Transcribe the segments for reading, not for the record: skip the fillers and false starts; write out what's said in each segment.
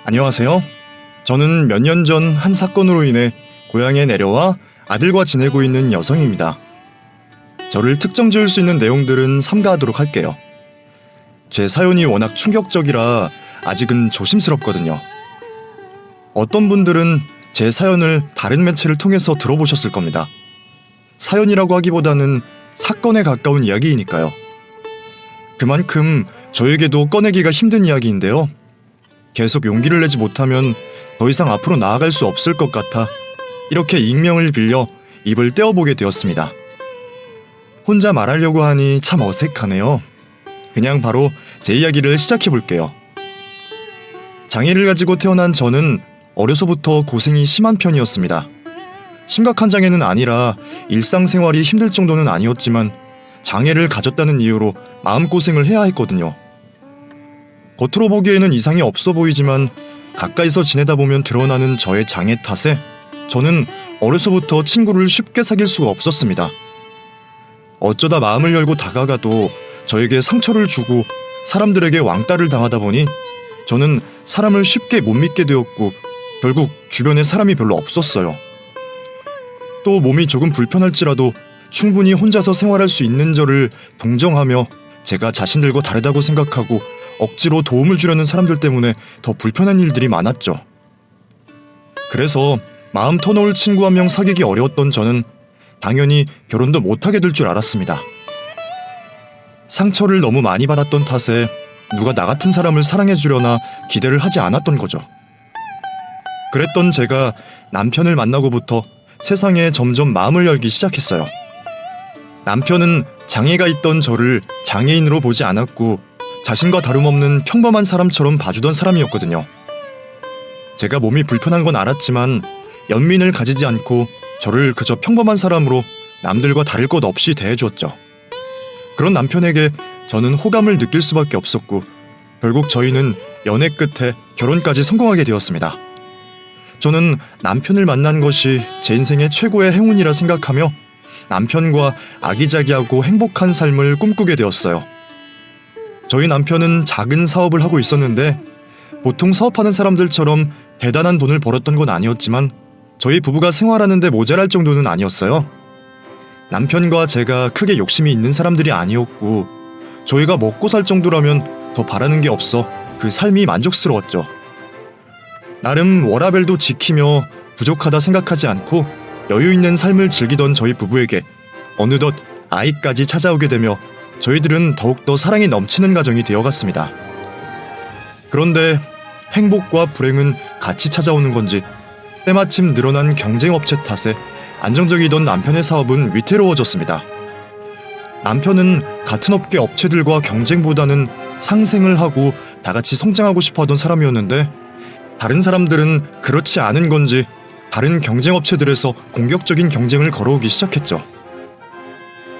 안녕하세요. 저는 몇 년 전 한 사건으로 인해 고향에 내려와 아들과 지내고 있는 여성입니다. 저를 특정 지을 수 있는 내용들은 삼가하도록 할게요. 제 사연이 워낙 충격적이라 아직은 조심스럽거든요. 어떤 분들은 제 사연을 다른 매체를 통해서 들어보셨을 겁니다. 사연이라고 하기보다는 사건에 가까운 이야기이니까요. 그만큼 저에게도 꺼내기가 힘든 이야기인데요. 계속 용기를 내지 못하면 더 이상 앞으로 나아갈 수 없을 것 같아 이렇게 익명을 빌려 입을 떼어보게 되었습니다. 혼자 말하려고 하니 참 어색하네요. 그냥 바로 제 이야기를 시작해볼게요. 장애를 가지고 태어난 저는 어려서부터 고생이 심한 편이었습니다. 심각한 장애는 아니라 일상생활이 힘들 정도는 아니었지만 장애를 가졌다는 이유로 마음고생을 해야 했거든요. 겉으로 보기에는 이상이 없어 보이지만 가까이서 지내다 보면 드러나는 저의 장애 탓에 저는 어려서부터 친구를 쉽게 사귈 수가 없었습니다. 어쩌다 마음을 열고 다가가도 저에게 상처를 주고 사람들에게 왕따를 당하다 보니 저는 사람을 쉽게 못 믿게 되었고 결국 주변에 사람이 별로 없었어요. 또 몸이 조금 불편할지라도 충분히 혼자서 생활할 수 있는 저를 동정하며 제가 자신들과 다르다고 생각하고 억지로 도움을 주려는 사람들 때문에 더 불편한 일들이 많았죠. 그래서 마음 터놓을 친구 한 명 사귀기 어려웠던 저는 당연히 결혼도 못하게 될 줄 알았습니다. 상처를 너무 많이 받았던 탓에 누가 나 같은 사람을 사랑해주려나 기대를 하지 않았던 거죠. 그랬던 제가 남편을 만나고부터 세상에 점점 마음을 열기 시작했어요. 남편은 장애가 있던 저를 장애인으로 보지 않았고 자신과 다름없는 평범한 사람처럼 봐주던 사람이었거든요. 제가 몸이 불편한 건 알았지만 연민을 가지지 않고 저를 그저 평범한 사람으로 남들과 다를 것 없이 대해주었죠. 그런 남편에게 저는 호감을 느낄 수밖에 없었고 결국 저희는 연애 끝에 결혼까지 성공하게 되었습니다. 저는 남편을 만난 것이 제 인생의 최고의 행운이라 생각하며 남편과 아기자기하고 행복한 삶을 꿈꾸게 되었어요. 저희 남편은 작은 사업을 하고 있었는데 보통 사업하는 사람들처럼 대단한 돈을 벌었던 건 아니었지만 저희 부부가 생활하는 데 모자랄 정도는 아니었어요. 남편과 제가 크게 욕심이 있는 사람들이 아니었고 저희가 먹고 살 정도라면 더 바라는 게 없어 그 삶이 만족스러웠죠. 나름 워라밸도 지키며 부족하다 생각하지 않고 여유 있는 삶을 즐기던 저희 부부에게 어느덧 아이까지 찾아오게 되며 저희들은 더욱더 사랑이 넘치는 가정이 되어갔습니다. 그런데 행복과 불행은 같이 찾아오는 건지 때마침 늘어난 경쟁업체 탓에 안정적이던 남편의 사업은 위태로워졌습니다. 남편은 같은 업계 업체들과 경쟁보다는 상생을 하고 다같이 성장하고 싶어하던 사람이었는데 다른 사람들은 그렇지 않은 건지 다른 경쟁업체들에서 공격적인 경쟁을 걸어오기 시작했죠.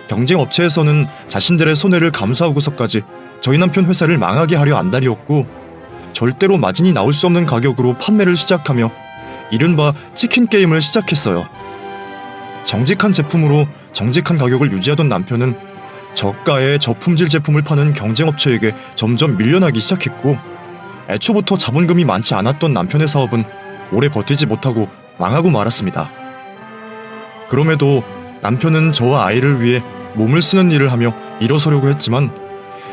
경쟁업체에서는 자신들의 손해를 감수하고서까지 저희 남편 회사를 망하게 하려 안달이었고 절대로 마진이 나올 수 없는 가격으로 판매를 시작하며 이른바 치킨 게임을 시작했어요. 정직한 제품으로 정직한 가격을 유지하던 남편은 저가의 저품질 제품을 파는 경쟁업체에게 점점 밀려나기 시작했고 애초부터 자본금이 많지 않았던 남편의 사업은 오래 버티지 못하고 망하고 말았습니다. 그럼에도 남편은 저와 아이를 위해 몸을 쓰는 일을 하며 일어서려고 했지만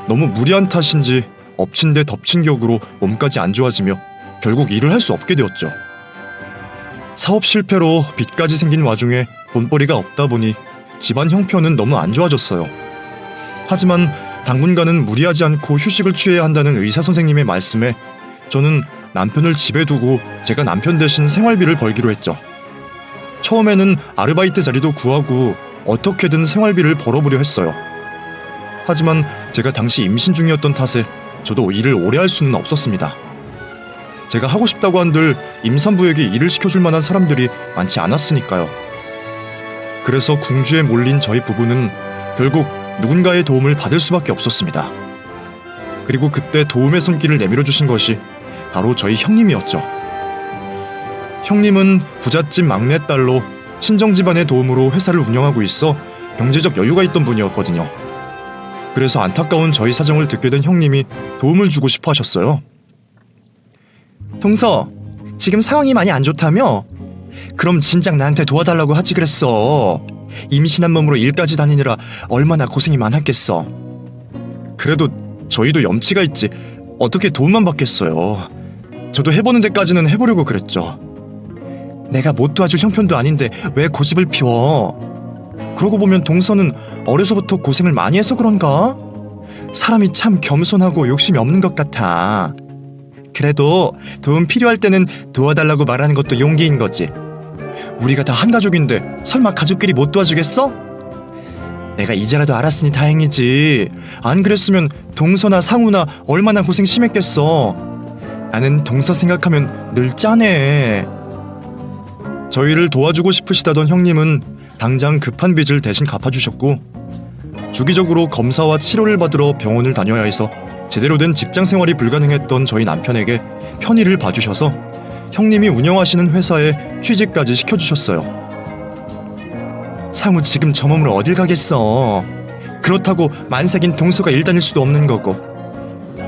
너무 무리한 탓인지 엎친 데 덮친 격으로 몸까지 안 좋아지며 결국 일을 할 수 없게 되었죠. 사업 실패로 빚까지 생긴 와중에 돈벌이가 없다 보니 집안 형편은 너무 안 좋아졌어요. 하지만 당분간은 무리하지 않고 휴식을 취해야 한다는 의사 선생님의 말씀에 저는 남편을 집에 두고 제가 남편 대신 생활비를 벌기로 했죠. 처음에는 아르바이트 자리도 구하고 어떻게든 생활비를 벌어보려 했어요. 하지만 제가 당시 임신 중이었던 탓에 저도 일을 오래 할 수는 없었습니다. 제가 하고 싶다고 한들 임산부에게 일을 시켜줄 만한 사람들이 많지 않았으니까요. 그래서 궁주에 몰린 저희 부부는 결국 누군가의 도움을 받을 수밖에 없었습니다. 그리고 그때 도움의 손길을 내밀어 주신 것이 바로 저희 형님이었죠. 형님은 부잣집 막내딸로 친정집안의 도움으로 회사를 운영하고 있어 경제적 여유가 있던 분이었거든요. 그래서 안타까운 저희 사정을 듣게 된 형님이 도움을 주고 싶어 하셨어요. 동서, 지금 상황이 많이 안 좋다며? 그럼 진작 나한테 도와달라고 하지 그랬어. 임신한 몸으로 일까지 다니느라 얼마나 고생이 많았겠어. 그래도 저희도 염치가 있지 어떻게 도움만 받겠어요. 저도 해보는 데까지는 해보려고 그랬죠. 내가 못 도와줄 형편도 아닌데 왜 고집을 피워? 그러고 보면 동서는 어려서부터 고생을 많이 해서 그런가? 사람이 참 겸손하고 욕심이 없는 것 같아. 그래도 도움 필요할 때는 도와달라고 말하는 것도 용기인 거지. 우리가 다 한 가족인데 설마 가족끼리 못 도와주겠어? 내가 이제라도 알았으니 다행이지. 안 그랬으면 동서나 상우나 얼마나 고생 심했겠어. 나는 동서 생각하면 늘 짠해. 저희를 도와주고 싶으시다던 형님은 당장 급한 빚을 대신 갚아주셨고, 주기적으로 검사와 치료를 받으러 병원을 다녀야 해서 제대로 된 직장 생활이 불가능했던 저희 남편에게 편의를 봐주셔서 형님이 운영하시는 회사에 취직까지 시켜주셨어요. 상우 지금 저 몸으로 어딜 가겠어. 그렇다고 만삭인 동서가 일 다닐 수도 없는 거고.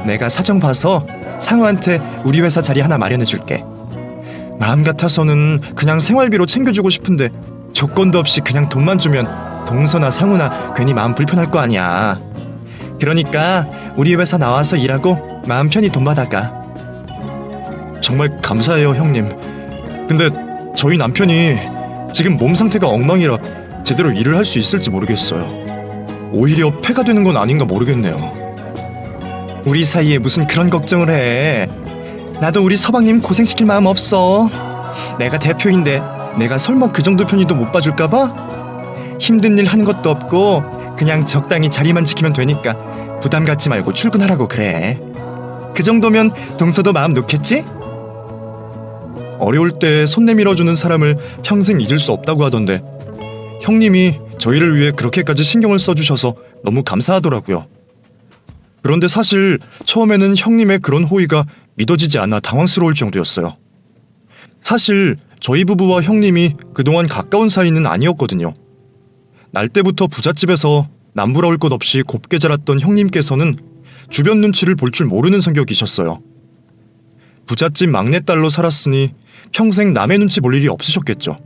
내가 사정 봐서 상우한테 우리 회사 자리 하나 마련해줄게. 마음 같아서는 그냥 생활비로 챙겨주고 싶은데 조건도 없이 그냥 돈만 주면 동서나 상우나 괜히 마음 불편할 거 아니야. 그러니까 우리 회사 나와서 일하고 마음 편히 돈 받아가. 정말 감사해요, 형님. 근데 저희 남편이 지금 몸 상태가 엉망이라 제대로 일을 할 수 있을지 모르겠어요. 오히려 폐가 되는 건 아닌가 모르겠네요. 우리 사이에 무슨 그런 걱정을 해. 나도 우리 서방님 고생시킬 마음 없어. 내가 대표인데 내가 설마 그 정도 편의도 못 봐줄까봐? 힘든 일 하는 것도 없고 그냥 적당히 자리만 지키면 되니까 부담 갖지 말고 출근하라고 그래. 그 정도면 동서도 마음 놓겠지? 어려울 때 손 내밀어주는 사람을 평생 잊을 수 없다고 하던데 형님이 저희를 위해 그렇게까지 신경을 써주셔서 너무 감사하더라고요. 그런데 사실 처음에는 형님의 그런 호의가 믿어지지 않아 당황스러울 정도였어요. 사실 저희 부부와 형님이 그동안 가까운 사이는 아니었거든요. 날 때부터 부잣집에서 남부러울 것 없이 곱게 자랐던 형님께서는 주변 눈치를 볼 줄 모르는 성격이셨어요. 부잣집 막내딸로 살았으니 평생 남의 눈치 볼 일이 없으셨겠죠.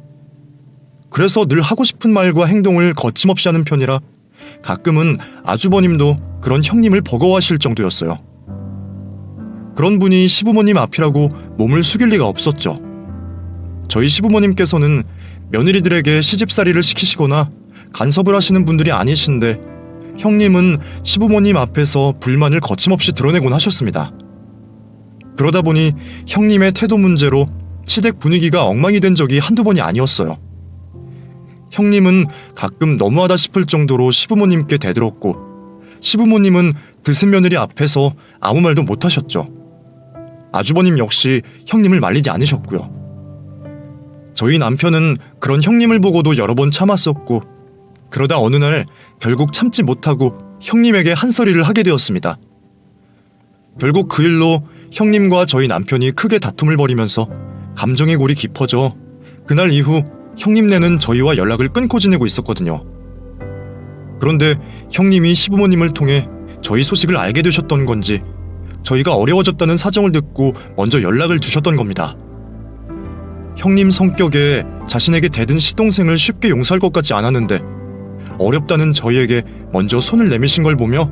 그래서 늘 하고 싶은 말과 행동을 거침없이 하는 편이라 가끔은 아주버님도 그런 형님을 버거워하실 정도였어요. 그런 분이 시부모님 앞이라고 몸을 숙일 리가 없었죠. 저희 시부모님께서는 며느리들에게 시집살이를 시키시거나 간섭을 하시는 분들이 아니신데 형님은 시부모님 앞에서 불만을 거침없이 드러내곤 하셨습니다. 그러다 보니 형님의 태도 문제로 시댁 분위기가 엉망이 된 적이 한두 번이 아니었어요. 형님은 가끔 너무하다 싶을 정도로 시부모님께 대들었고 시부모님은 드센 며느리 앞에서 아무 말도 못하셨죠. 아주버님 역시 형님을 말리지 않으셨고요. 저희 남편은 그런 형님을 보고도 여러 번 참았었고 그러다 어느 날 결국 참지 못하고 형님에게 한서리를 하게 되었습니다. 결국 그 일로 형님과 저희 남편이 크게 다툼을 벌이면서 감정의 골이 깊어져 그날 이후 형님네는 저희와 연락을 끊고 지내고 있었거든요. 그런데 형님이 시부모님을 통해 저희 소식을 알게 되셨던 건지 저희가 어려워졌다는 사정을 듣고 먼저 연락을 주셨던 겁니다. 형님 성격에 자신에게 대든 시동생을 쉽게 용서할 것 같지 않았는데 어렵다는 저희에게 먼저 손을 내미신 걸 보며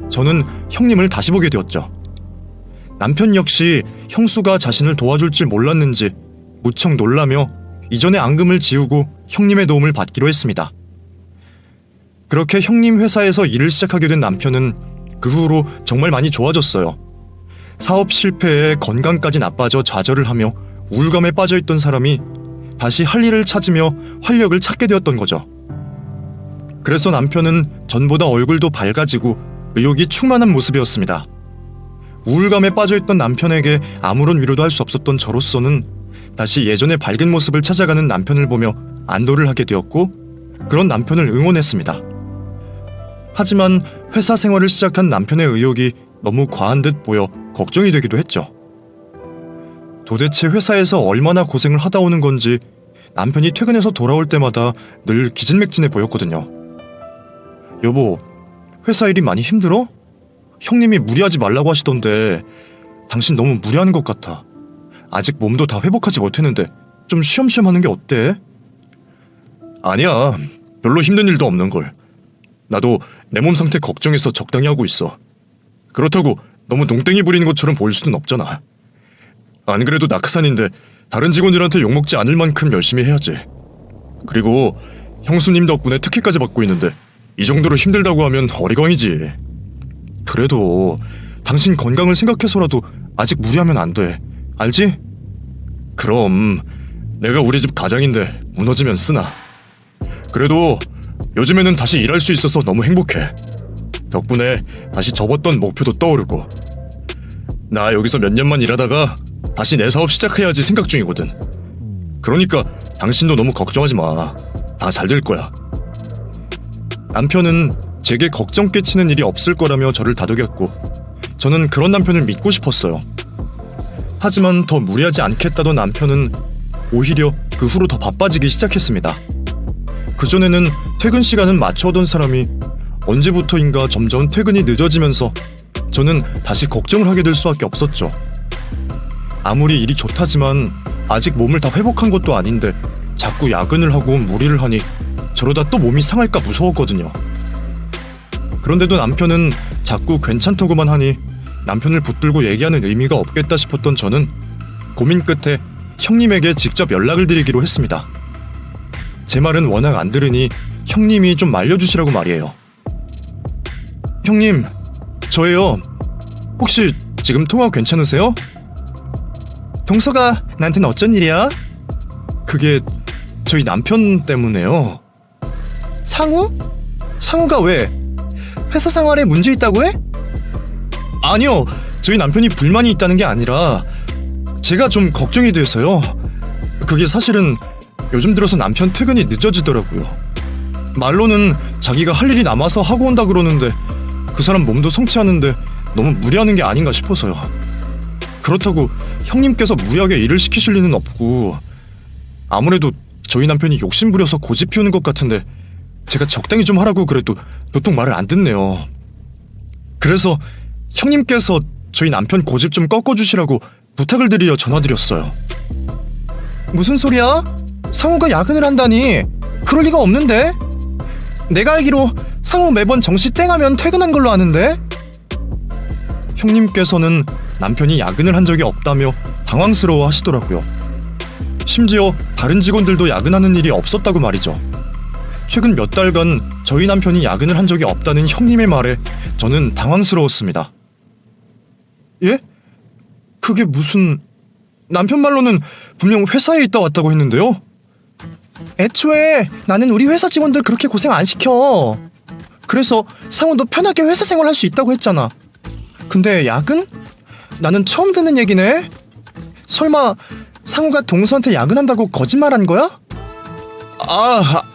저는 형님을 다시 보게 되었죠. 남편 역시 형수가 자신을 도와줄 줄 몰랐는지 무척 놀라며 이전의 앙금을 지우고 형님의 도움을 받기로 했습니다. 그렇게 형님 회사에서 일을 시작하게 된 남편은 그 후로 정말 많이 좋아졌어요. 사업 실패에 건강까지 나빠져 좌절을 하며 우울감에 빠져있던 사람이 다시 할 일을 찾으며 활력을 찾게 되었던 거죠. 그래서 남편은 전보다 얼굴도 밝아지고 의욕이 충만한 모습이었습니다. 우울감에 빠져있던 남편에게 아무런 위로도 할 수 없었던 저로서는 다시 예전의 밝은 모습을 찾아가는 남편을 보며 안도를 하게 되었고 그런 남편을 응원했습니다. 하지만 회사 생활을 시작한 남편의 의욕이 너무 과한 듯 보여 걱정이 되기도 했죠. 도대체 회사에서 얼마나 고생을 하다 오는 건지 남편이 퇴근해서 돌아올 때마다 늘 기진맥진해 보였거든요. 여보, 회사 일이 많이 힘들어? 형님이 무리하지 말라고 하시던데 당신 너무 무리하는 것 같아. 아직 몸도 다 회복하지 못했는데 좀 쉬엄쉬엄 하는 게 어때? 아니야. 별로 힘든 일도 없는걸. 나도 내 몸 상태 걱정해서 적당히 하고 있어. 그렇다고 너무 농땡이 부리는 것처럼 보일 수는 없잖아. 안 그래도 낙하산인데 다른 직원들한테 욕먹지 않을 만큼 열심히 해야지. 그리고 형수님 덕분에 특혜까지 받고 있는데 이 정도로 힘들다고 하면 어리광이지. 그래도 당신 건강을 생각해서라도 아직 무리하면 안 돼. 알지? 그럼 내가 우리 집 가장인데 무너지면 쓰나. 그래도 요즘에는 다시 일할 수 있어서 너무 행복해. 덕분에 다시 접었던 목표도 떠오르고. 나 여기서 몇 년만 일하다가 다시 내 사업 시작해야지 생각 중이거든. 그러니까 당신도 너무 걱정하지 마. 다 잘 될 거야. 남편은 제게 걱정 끼치는 일이 없을 거라며 저를 다독였고 저는 그런 남편을 믿고 싶었어요. 하지만 더 무리하지 않겠다던 남편은 오히려 그 후로 더 바빠지기 시작했습니다. 그전에는 퇴근 시간은 맞춰오던 사람이 언제부터인가 점점 퇴근이 늦어지면서 저는 다시 걱정을 하게 될 수밖에 없었죠. 아무리 일이 좋다지만 아직 몸을 다 회복한 것도 아닌데 자꾸 야근을 하고 무리를 하니 저러다 또 몸이 상할까 무서웠거든요. 그런데도 남편은 자꾸 괜찮다고만 하니 남편을 붙들고 얘기하는 의미가 없겠다 싶었던 저는 고민 끝에 형님에게 직접 연락을 드리기로 했습니다. 제 말은 워낙 안 들으니 형님이 좀 말려주시라고 말이에요. 형님, 저예요. 혹시 지금 통화 괜찮으세요? 동서가 나한테는 어쩐 일이야? 그게 저희 남편 때문에요. 상우? 상우가 왜? 회사 생활에 문제 있다고 해? 아니요, 저희 남편이 불만이 있다는 게 아니라 제가 좀 걱정이 돼서요. 그게 사실은 요즘 들어서 남편 퇴근이 늦어지더라고요. 말로는 자기가 할 일이 남아서 하고 온다 그러는데 그 사람 몸도 성취하는데 너무 무리하는 게 아닌가 싶어서요. 그렇다고 형님께서 무리하게 일을 시키실 리는 없고 아무래도 저희 남편이 욕심부려서 고집 피우는 것 같은데 제가 적당히 좀 하라고 그래도 도통 말을 안 듣네요. 그래서 형님께서 저희 남편 고집 좀 꺾어주시라고 부탁을 드리려 전화드렸어요. 무슨 소리야? 상우가 야근을 한다니? 그럴 리가 없는데? 내가 알기로 상우 매번 정시 땡하면 퇴근한 걸로 아는데? 형님께서는 남편이 야근을 한 적이 없다며 당황스러워 하시더라고요. 심지어 다른 직원들도 야근하는 일이 없었다고 말이죠. 최근 몇 달간 저희 남편이 야근을 한 적이 없다는 형님의 말에 저는 당황스러웠습니다. 예? 그게 무슨... 남편 말로는 분명 회사에 있다 왔다고 했는데요. 애초에 나는 우리 회사 직원들 그렇게 고생 안 시켜. 그래서 상우도 편하게 회사 생활할 수 있다고 했잖아. 근데 야근? 나는 처음 듣는 얘기네. 설마 상우가 동서한테 야근한다고 거짓말한 거야?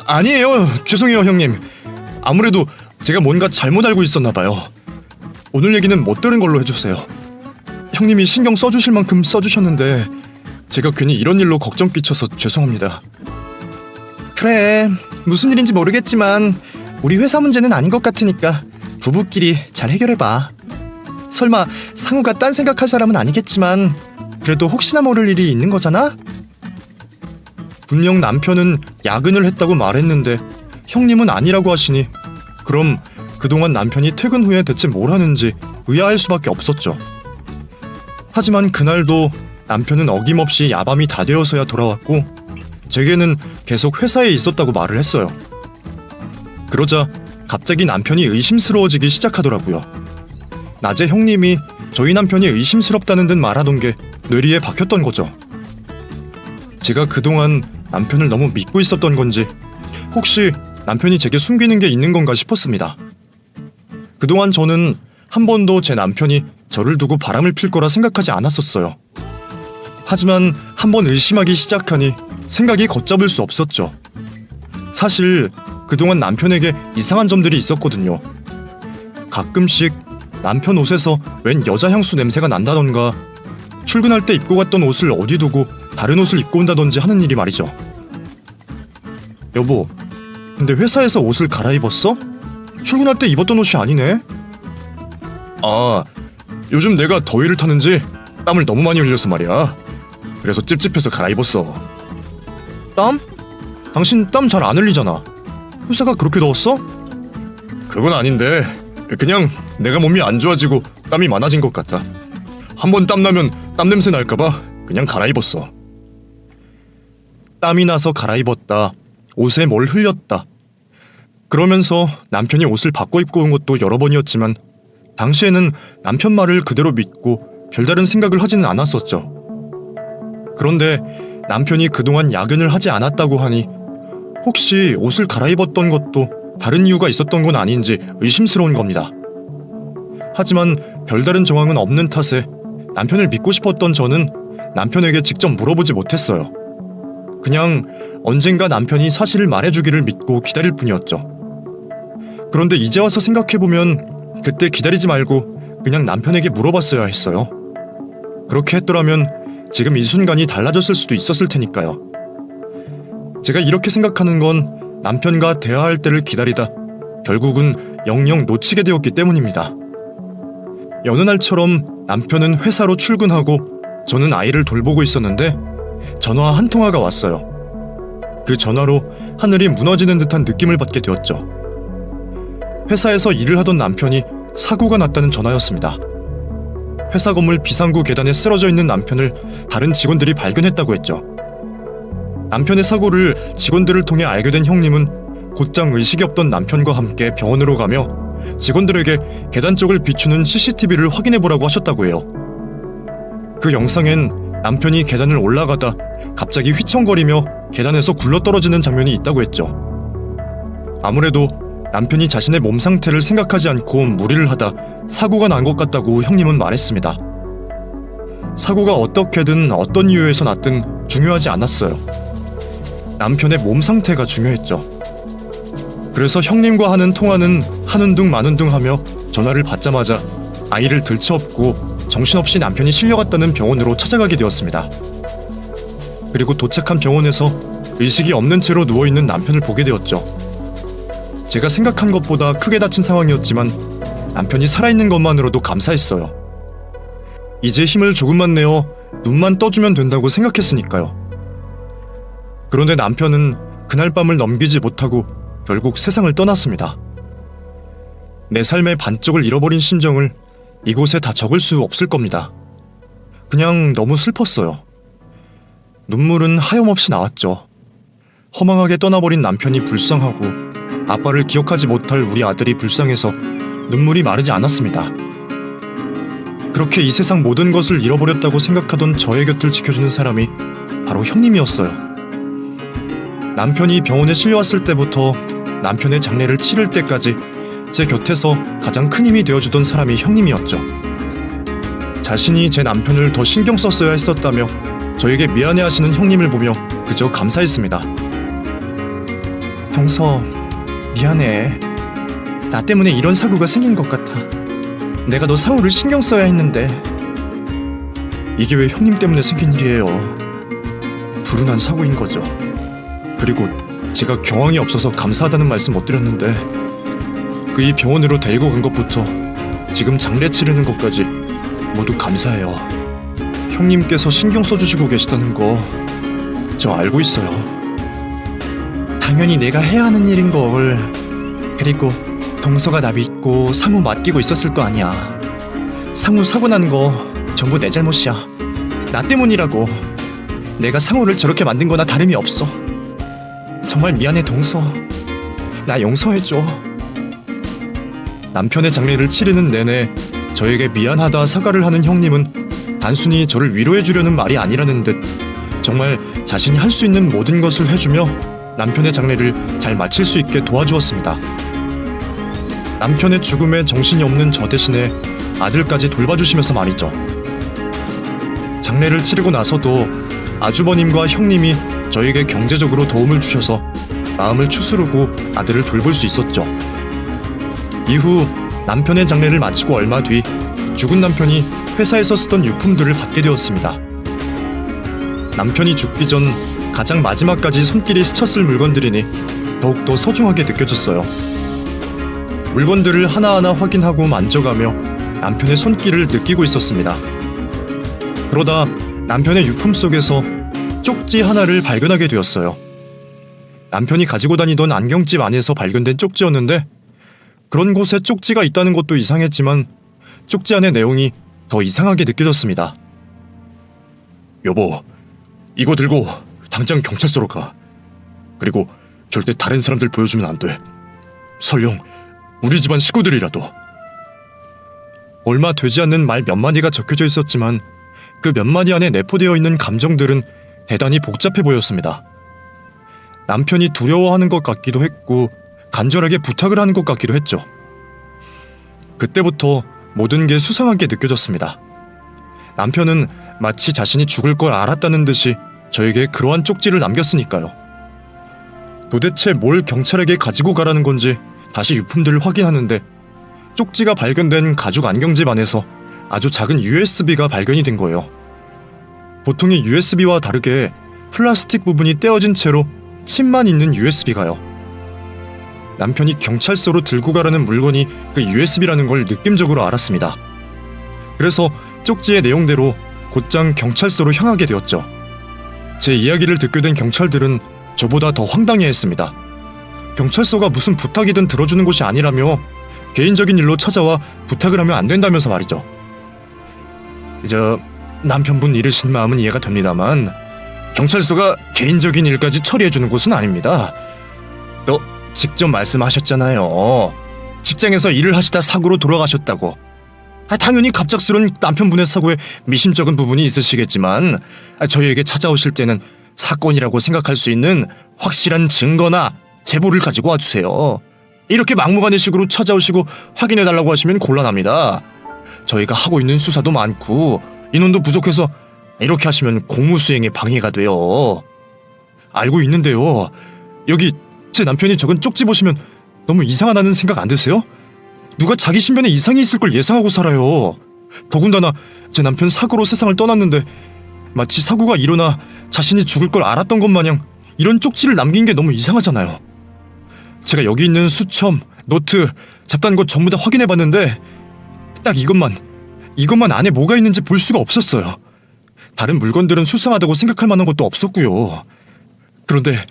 아니에요. 죄송해요 형님. 아무래도 제가 뭔가 잘못 알고 있었나 봐요. 오늘 얘기는 못 들은 걸로 해주세요. 형님이 신경 써주실 만큼 써주셨는데 제가 괜히 이런 일로 걱정 끼쳐서 죄송합니다. 그래, 무슨 일인지 모르겠지만 우리 회사 문제는 아닌 것 같으니까 부부끼리 잘 해결해봐. 설마 상우가 딴 생각할 사람은 아니겠지만 그래도 혹시나 모를 일이 있는 거잖아? 분명 남편은 야근을 했다고 말했는데 형님은 아니라고 하시니 그럼 그동안 남편이 퇴근 후에 대체 뭘 하는지 의아할 수밖에 없었죠. 하지만 그날도 남편은 어김없이 야밤이 다 되어서야 돌아왔고 제게는 계속 회사에 있었다고 말을 했어요. 그러자 갑자기 남편이 의심스러워지기 시작하더라고요. 낮에 형님이 저희 남편이 의심스럽다는 듯 말하던 게 뇌리에 박혔던 거죠. 제가 그동안 남편을 너무 믿고 있었던 건지 혹시 남편이 제게 숨기는 게 있는 건가 싶었습니다. 그동안 저는 한 번도 제 남편이 저를 두고 바람을 필 거라 생각하지 않았었어요. 하지만 한번 의심하기 시작하니 생각이 걷잡을 수 없었죠. 사실 그동안 남편에게 이상한 점들이 있었거든요. 가끔씩 남편 옷에서 웬 여자 향수 냄새가 난다던가 출근할 때 입고 갔던 옷을 어디 두고 다른 옷을 입고 온다던지 하는 일이 말이죠. 여보, 근데 회사에서 옷을 갈아입었어? 출근할 때 입었던 옷이 아니네? 요즘 내가 더위를 타는지 땀을 너무 많이 흘려서 말이야. 그래서 찝찝해서 갈아입었어. 땀? 당신 땀 잘 안 흘리잖아. 회사가 그렇게 더웠어? 그건 아닌데 그냥 내가 몸이 안 좋아지고 땀이 많아진 것 같아. 한번 땀나면 땀 냄새 날까봐 그냥 갈아입었어. 땀이 나서 갈아입었다. 옷에 뭘 흘렸다. 그러면서 남편이 옷을 바꿔 입고 온 것도 여러 번이었지만 당시에는 남편 말을 그대로 믿고 별다른 생각을 하지는 않았었죠. 그런데 남편이 그동안 야근을 하지 않았다고 하니 혹시 옷을 갈아입었던 것도 다른 이유가 있었던 건 아닌지 의심스러운 겁니다. 하지만 별다른 정황은 없는 탓에 남편을 믿고 싶었던 저는 남편에게 직접 물어보지 못했어요. 그냥 언젠가 남편이 사실을 말해주기를 믿고 기다릴 뿐이었죠. 그런데 이제 와서 생각해보면 그때 기다리지 말고 그냥 남편에게 물어봤어야 했어요. 그렇게 했더라면 지금 이 순간이 달라졌을 수도 있었을 테니까요. 제가 이렇게 생각하는 건 남편과 대화할 때를 기다리다 결국은 영영 놓치게 되었기 때문입니다. 여느 날처럼 남편은 회사로 출근하고 저는 아이를 돌보고 있었는데 전화 한 통화가 왔어요. 그 전화로 하늘이 무너지는 듯한 느낌을 받게 되었죠. 회사에서 일을 하던 남편이 사고가 났다는 전화였습니다. 회사 건물 비상구 계단에 쓰러져 있는 남편을 다른 직원들이 발견했다고 했죠. 남편의 사고를 직원들을 통해 알게 된 형님은 곧장 의식이 없던 남편과 함께 병원으로 가며 직원들에게 계단 쪽을 비추는 CCTV를 확인해보라고 하셨다고 해요. 그 영상엔 남편이 계단을 올라가다 갑자기 휘청거리며 계단에서 굴러떨어지는 장면이 있다고 했죠. 아무래도 남편이 자신의 몸 상태를 생각하지 않고 무리를 하다 사고가 난 것 같다고 형님은 말했습니다. 사고가 어떻게든 어떤 이유에서 났든 중요하지 않았어요. 남편의 몸 상태가 중요했죠. 그래서 형님과 하는 통화는 하는 둥 마는 둥 하며 전화를 받자마자 아이를 들쳐업고 정신없이 남편이 실려갔다는 병원으로 찾아가게 되었습니다. 그리고 도착한 병원에서 의식이 없는 채로 누워있는 남편을 보게 되었죠. 제가 생각한 것보다 크게 다친 상황이었지만 남편이 살아있는 것만으로도 감사했어요. 이제 힘을 조금만 내어 눈만 떠주면 된다고 생각했으니까요. 그런데 남편은 그날 밤을 넘기지 못하고 결국 세상을 떠났습니다. 내 삶의 반쪽을 잃어버린 심정을 이곳에 다 적을 수 없을 겁니다. 그냥 너무 슬펐어요. 눈물은 하염없이 나왔죠. 허망하게 떠나버린 남편이 불쌍하고 아빠를 기억하지 못할 우리 아들이 불쌍해서 눈물이 마르지 않았습니다. 그렇게 이 세상 모든 것을 잃어버렸다고 생각하던 저의 곁을 지켜주는 사람이 바로 형님이었어요. 남편이 병원에 실려왔을 때부터 남편의 장례를 치를 때까지 제 곁에서 가장 큰 힘이 되어주던 사람이 형님이었죠. 자신이 제 남편을 더 신경 썼어야 했었다며 저에게 미안해하시는 형님을 보며 그저 감사했습니다. 동서, 미안해. 나 때문에 이런 사고가 생긴 것 같아. 내가 너 상우를 신경 써야 했는데. 이게 왜 형님 때문에 생긴 일이에요. 불운한 사고인 거죠. 그리고 제가 경황이 없어서 감사하다는 말씀 못 드렸는데 그 이 병원으로 데리고 간 것부터 지금 장례 치르는 것까지 모두 감사해요. 형님께서 신경 써주시고 계시다는 거 저 알고 있어요. 당연히 내가 해야 하는 일인 걸. 그리고 동서가 나 믿고 상우 맡기고 있었을 거 아니야. 상우 사고 난 거 전부 내 잘못이야. 나 때문이라고. 내가 상우를 저렇게 만든 거나 다름이 없어. 정말 미안해 동서. 나 용서해줘. 남편의 장례를 치르는 내내 저에게 미안하다 사과를 하는 형님은 단순히 저를 위로해주려는 말이 아니라는 듯 정말 자신이 할 수 있는 모든 것을 해주며 남편의 장례를 잘 마칠 수 있게 도와주었습니다. 남편의 죽음에 정신이 없는 저 대신에 아들까지 돌봐주시면서 말이죠. 장례를 치르고 나서도 아주버님과 형님이 저에게 경제적으로 도움을 주셔서 마음을 추스르고 아들을 돌볼 수 있었죠. 이후 남편의 장례를 마치고 얼마 뒤 죽은 남편이 회사에서 쓰던 유품들을 받게 되었습니다. 남편이 죽기 전 가장 마지막까지 손길이 스쳤을 물건들이니 더욱더 소중하게 느껴졌어요. 물건들을 하나하나 확인하고 만져가며 남편의 손길을 느끼고 있었습니다. 그러다 남편의 유품 속에서 쪽지 하나를 발견하게 되었어요. 남편이 가지고 다니던 안경집 안에서 발견된 쪽지였는데 그런 곳에 쪽지가 있다는 것도 이상했지만 쪽지 안의 내용이 더 이상하게 느껴졌습니다. 여보, 이거 들고 당장 경찰서로 가. 그리고 절대 다른 사람들 보여주면 안 돼. 설령 우리 집안 식구들이라도. 얼마 되지 않는 말 몇 마디가 적혀져 있었지만 그 몇 마디 안에 내포되어 있는 감정들은 대단히 복잡해 보였습니다. 남편이 두려워하는 것 같기도 했고 간절하게 부탁을 하는 것 같기도 했죠. 그때부터 모든 게 수상하게 느껴졌습니다. 남편은 마치 자신이 죽을 걸 알았다는 듯이 저에게 그러한 쪽지를 남겼으니까요. 도대체 뭘 경찰에게 가지고 가라는 건지 다시 유품들을 확인하는데 쪽지가 발견된 가죽 안경집 안에서 아주 작은 USB가 발견이 된 거예요. 보통의 USB와 다르게 플라스틱 부분이 떼어진 채로 칩만 있는 USB가요. 남편이 경찰서로 들고 가라는 물건이 그 USB라는 걸 느낌적으로 알았습니다. 그래서 쪽지의 내용대로 곧장 경찰서로 향하게 되었죠. 제 이야기를 듣게 된 경찰들은 저보다 더 황당해했습니다. 경찰서가 무슨 부탁이든 들어주는 곳이 아니라며 개인적인 일로 찾아와 부탁을 하면 안 된다면서 말이죠. 남편분 잃으신 마음은 이해가 됩니다만 경찰서가 개인적인 일까지 처리해주는 곳은 아닙니다. 또 직접 말씀하셨잖아요. 직장에서 일을 하시다 사고로 돌아가셨다고. 당연히 갑작스런 남편분의 사고에 미심쩍은 부분이 있으시겠지만 저희에게 찾아오실 때는 사건이라고 생각할 수 있는 확실한 증거나 제보를 가지고 와주세요. 이렇게 막무가내식으로 찾아오시고 확인해달라고 하시면 곤란합니다. 저희가 하고 있는 수사도 많고 인원도 부족해서 이렇게 하시면 공무수행에 방해가 돼요. 알고 있는데요. 여기 제 남편이 적은 쪽지 보시면 너무 이상하다는 생각 안 드세요? 누가 자기 신변에 이상이 있을 걸 예상하고 살아요. 더군다나 제 남편 사고로 세상을 떠났는데 마치 사고가 일어나 자신이 죽을 걸 알았던 것 마냥 이런 쪽지를 남긴 게 너무 이상하잖아요. 제가 여기 있는 수첩, 노트, 잡다한 것 전부 다 확인해봤는데 딱 이것만 안에 뭐가 있는지 볼 수가 없었어요. 다른 물건들은 수상하다고 생각할 만한 것도 없었고요. 그런데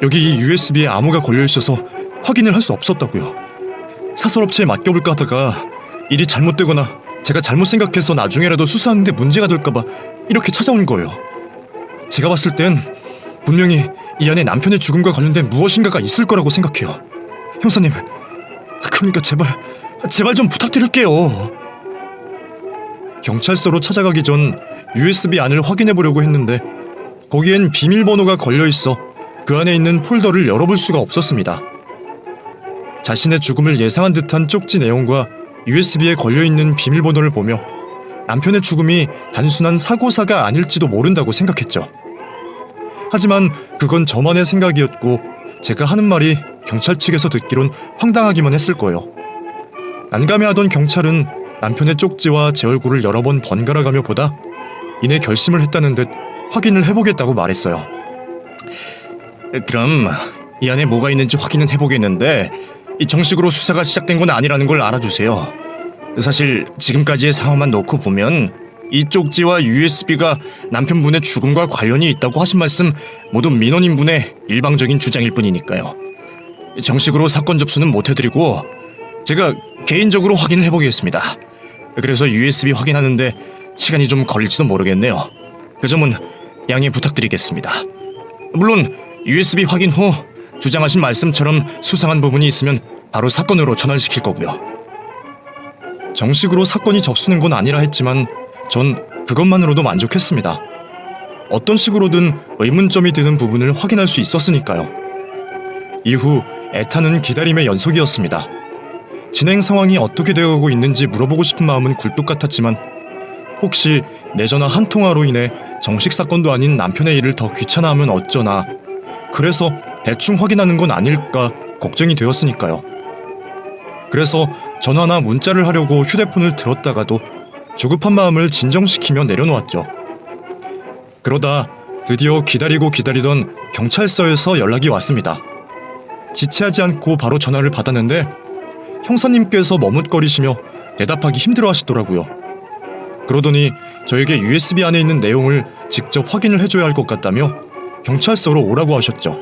여기 이 USB에 암호가 걸려있어서 확인을 할 수 없었다고요. 사설업체에 맡겨볼까 하다가 일이 잘못되거나 제가 잘못 생각해서 나중에라도 수사하는데 문제가 될까봐 이렇게 찾아온 거예요. 제가 봤을 땐 분명히 이 안에 남편의 죽음과 관련된 무엇인가가 있을 거라고 생각해요. 형사님, 그러니까 제발 좀 부탁드릴게요. 경찰서로 찾아가기 전 USB 안을 확인해보려고 했는데 거기엔 비밀번호가 걸려있어 그 안에 있는 폴더를 열어볼 수가 없었습니다. 자신의 죽음을 예상한 듯한 쪽지 내용과 USB에 걸려있는 비밀번호를 보며 남편의 죽음이 단순한 사고사가 아닐지도 모른다고 생각했죠. 하지만 그건 저만의 생각이었고 제가 하는 말이 경찰 측에서 듣기론 황당하기만 했을 거예요. 난감해하던 경찰은 남편의 쪽지와 제 얼굴을 여러 번 번갈아가며 보다 이내 결심을 했다는 듯 확인을 해보겠다고 말했어요. 그럼 이 안에 뭐가 있는지 확인은 해보겠는데 이 정식으로 수사가 시작된 건 아니라는 걸 알아주세요. 사실 지금까지의 상황만 놓고 보면 이 쪽지와 USB가 남편분의 죽음과 관련이 있다고 하신 말씀 모두 민원인분의 일방적인 주장일 뿐이니까요. 정식으로 사건 접수는 못해드리고 제가 개인적으로 확인을 해보겠습니다. 그래서 USB 확인하는데 시간이 좀 걸릴지도 모르겠네요. 그 점은 양해 부탁드리겠습니다. 물론 USB 확인 후 주장하신 말씀처럼 수상한 부분이 있으면 바로 사건으로 전환시킬 거고요. 정식으로 사건이 접수된 건 아니라 했지만 전 그것만으로도 만족했습니다. 어떤 식으로든 의문점이 드는 부분을 확인할 수 있었으니까요. 이후 애타는 기다림의 연속이었습니다. 진행 상황이 어떻게 되어가고 있는지 물어보고 싶은 마음은 굴뚝 같았지만 혹시 내 전화 한 통화로 인해 정식 사건도 아닌 남편의 일을 더 귀찮아하면 어쩌나, 그래서 대충 확인하는 건 아닐까 걱정이 되었으니까요. 그래서 전화나 문자를 하려고 휴대폰을 들었다가도 조급한 마음을 진정시키며 내려놓았죠. 그러다 드디어 기다리고 기다리던 경찰서에서 연락이 왔습니다. 지체하지 않고 바로 전화를 받았는데 형사님께서 머뭇거리시며 대답하기 힘들어 하시더라고요. 그러더니 저에게 USB 안에 있는 내용을 직접 확인을 해줘야 할 것 같다며 경찰서로 오라고 하셨죠.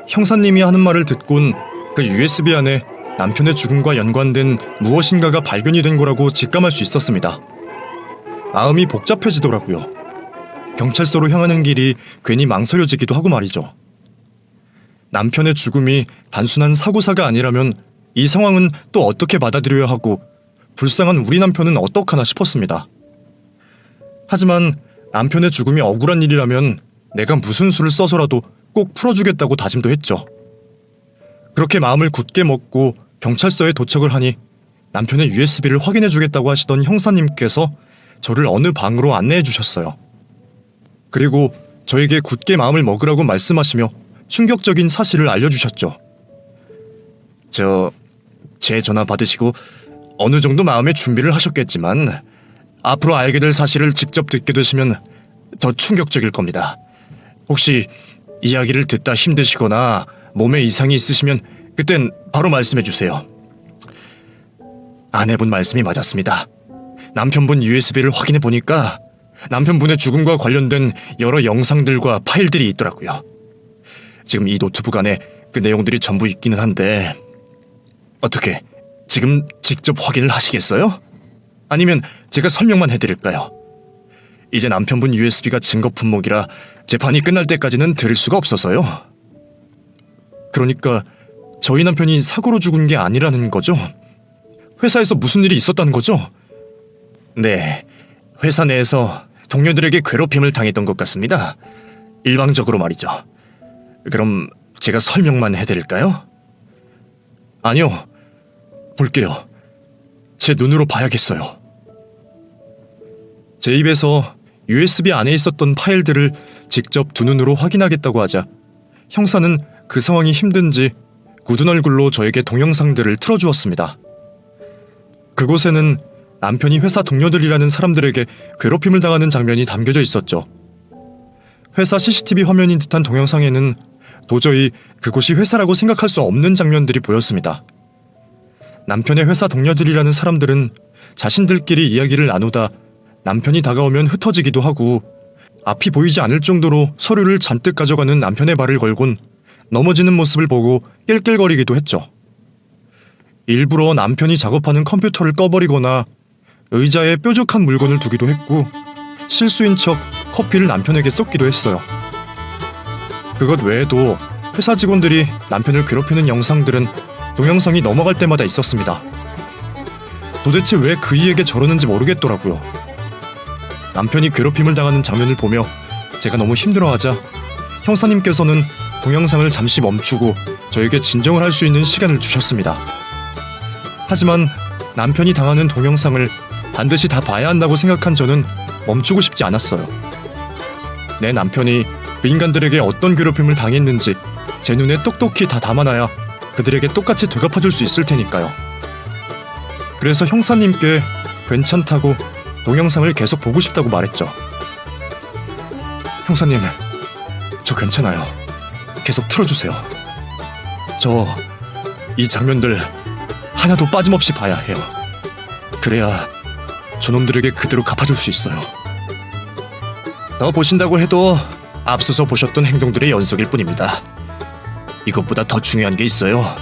형사님이 하는 말을 듣곤 그 USB 안에 남편의 죽음과 연관된 무엇인가가 발견이 된 거라고 직감할 수 있었습니다. 마음이 복잡해지더라고요. 경찰서로 향하는 길이 괜히 망설여지기도 하고 말이죠. 남편의 죽음이 단순한 사고사가 아니라면 이 상황은 또 어떻게 받아들여야 하고 불쌍한 우리 남편은 어떡하나 싶었습니다. 하지만 남편의 죽음이 억울한 일이라면 내가 무슨 수를 써서라도 꼭 풀어주겠다고 다짐도 했죠. 그렇게 마음을 굳게 먹고 경찰서에 도착을 하니 남편의 USB를 확인해주겠다고 하시던 형사님께서 저를 어느 방으로 안내해 주셨어요. 그리고 저에게 굳게 마음을 먹으라고 말씀하시며 충격적인 사실을 알려주셨죠. 제 전화 받으시고 어느 정도 마음의 준비를 하셨겠지만 앞으로 알게 될 사실을 직접 듣게 되시면 더 충격적일 겁니다. 혹시 이야기를 듣다 힘드시거나 몸에 이상이 있으시면 그땐 바로 말씀해 주세요. 아내분 말씀이 맞았습니다. 남편분 USB를 확인해 보니까 남편분의 죽음과 관련된 여러 영상들과 파일들이 있더라고요. 지금 이 노트북 안에 그 내용들이 전부 있기는 한데 어떻게 지금 직접 확인을 하시겠어요? 아니면 제가 설명만 해드릴까요? 이제 남편분 USB가 증거 품목이라 재판이 끝날 때까지는 들을 수가 없어서요. 그러니까 저희 남편이 사고로 죽은 게 아니라는 거죠? 회사에서 무슨 일이 있었다는 거죠? 네, 회사 내에서 동료들에게 괴롭힘을 당했던 것 같습니다. 일방적으로 말이죠. 그럼 제가 설명만 해드릴까요? 아니요, 볼게요. 제 눈으로 봐야겠어요. 제 입에서 USB 안에 있었던 파일들을 직접 두 눈으로 확인하겠다고 하자 형사는 그 상황이 힘든지 굳은 얼굴로 저에게 동영상들을 틀어주었습니다. 그곳에는 남편이 회사 동료들이라는 사람들에게 괴롭힘을 당하는 장면이 담겨져 있었죠. 회사 CCTV 화면인 듯한 동영상에는 도저히 그곳이 회사라고 생각할 수 없는 장면들이 보였습니다. 남편의 회사 동료들이라는 사람들은 자신들끼리 이야기를 나누다 남편이 다가오면 흩어지기도 하고 앞이 보이지 않을 정도로 서류를 잔뜩 가져가는 남편의 발을 걸곤 넘어지는 모습을 보고 낄낄거리기도 했죠. 일부러 남편이 작업하는 컴퓨터를 꺼버리거나 의자에 뾰족한 물건을 두기도 했고 실수인 척 커피를 남편에게 쏟기도 했어요. 그것 외에도 회사 직원들이 남편을 괴롭히는 영상들은 동영상이 넘어갈 때마다 있었습니다. 도대체 왜 그 이에게 저러는지 모르겠더라고요. 남편이 괴롭힘을 당하는 장면을 보며 제가 너무 힘들어하자 형사님께서는 동영상을 잠시 멈추고 저에게 진정을 할 수 있는 시간을 주셨습니다. 하지만 남편이 당하는 동영상을 반드시 다 봐야 한다고 생각한 저는 멈추고 싶지 않았어요. 내 남편이 그 인간들에게 어떤 괴롭힘을 당했는지 제 눈에 똑똑히 다 담아놔야 그들에게 똑같이 되갚아줄 수 있을 테니까요. 그래서 형사님께 괜찮다고 동영상을 계속 보고 싶다고 말했죠. 형사님, 저 괜찮아요. 계속 틀어주세요. 저 이 장면들 하나도 빠짐없이 봐야 해요. 그래야 저놈들에게 그대로 갚아줄 수 있어요. 더 보신다고 해도 앞서서 보셨던 행동들의 연속일 뿐입니다. 이것보다 더 중요한 게 있어요.